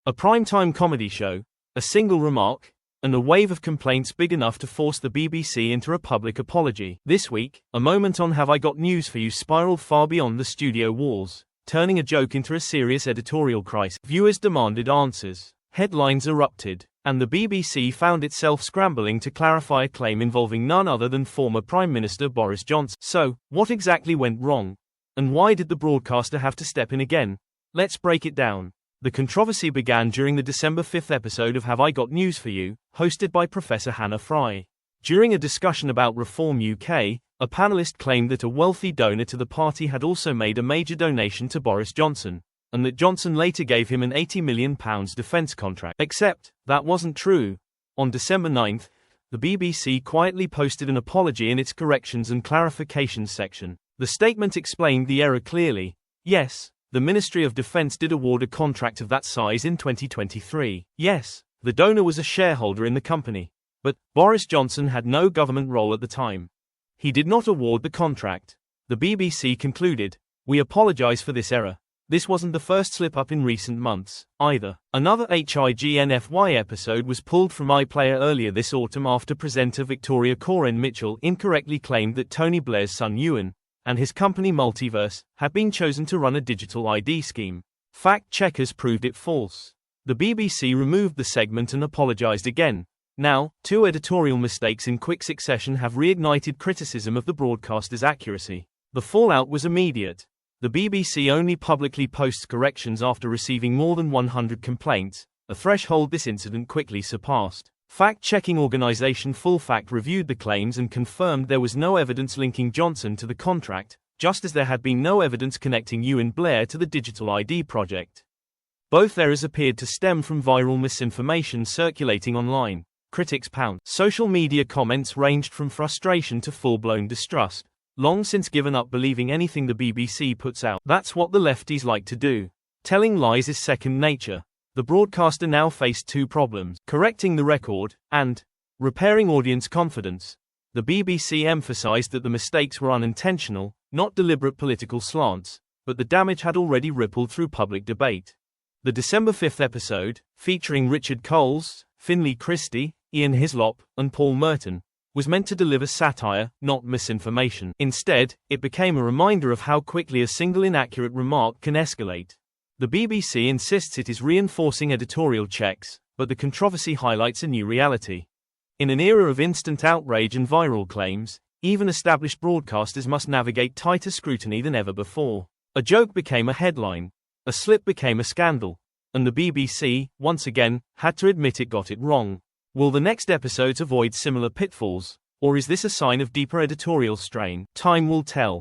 A primetime comedy show, a single remark, and a wave of complaints big enough to force the BBC into a public apology. This week, a moment on Have I Got News for You spiraled far beyond the studio walls, turning a joke into a serious editorial crisis. Viewers demanded answers, headlines erupted, and the BBC found itself scrambling to clarify a claim involving none other than former Prime Minister Boris Johnson. So, what exactly went wrong? And why did the broadcaster have to step in again? Let's break it down. The controversy began during the December 5th episode of Have I Got News for You, hosted by Professor Hannah Fry. During a discussion about Reform UK, a panellist claimed that a wealthy donor to the party had also made a major donation to Boris Johnson, and that Johnson later gave him an £80 million defence contract. Except, that wasn't true. On December 9th, the BBC quietly posted an apology in its corrections and clarifications section. The statement explained the error clearly. Yes, the Ministry of Defence did award a contract of that size in 2023. Yes, the donor was a shareholder in the company. But Boris Johnson had no government role at the time. He did not award the contract. The BBC concluded, "We apologise for this error. This wasn't the first slip-up in recent months, either." Another HIGNFY episode was pulled from iPlayer earlier this autumn after presenter Victoria Coren Mitchell incorrectly claimed that Tony Blair's son Ewan, and his company Multiverse, had been chosen to run a digital ID scheme. Fact-checkers proved it false. The BBC removed the segment and apologised again. Now, two editorial mistakes in quick succession have reignited criticism of the broadcaster's accuracy. The fallout was immediate. The BBC only publicly posts corrections after receiving more than 100 complaints, a threshold this incident quickly surpassed. Fact-checking organisation Full Fact reviewed the claims and confirmed there was no evidence linking Johnson to the contract, just as there had been no evidence connecting Ewan Blair to the digital ID project. Both errors appeared to stem from viral misinformation circulating online. Critics pounced. Social media comments ranged from frustration to full-blown distrust, long since given up believing anything the BBC puts out. That's what the lefties like to do. Telling lies is second nature. The broadcaster now faced two problems: correcting the record, and repairing audience confidence. The BBC emphasised that the mistakes were unintentional, not deliberate political slants, but the damage had already rippled through public debate. The December 5th episode, featuring Richard Coles, Finlay Christie, Ian Hislop, and Paul Merton, was meant to deliver satire, not misinformation. Instead, it became a reminder of how quickly a single inaccurate remark can escalate. The BBC insists it is reinforcing editorial checks, but the controversy highlights a new reality. In an era of instant outrage and viral claims, even established broadcasters must navigate tighter scrutiny than ever before. A joke became a headline, a slip became a scandal, and the BBC, once again, had to admit it got it wrong. Will the next episodes avoid similar pitfalls, or is this a sign of deeper editorial strain? Time will tell.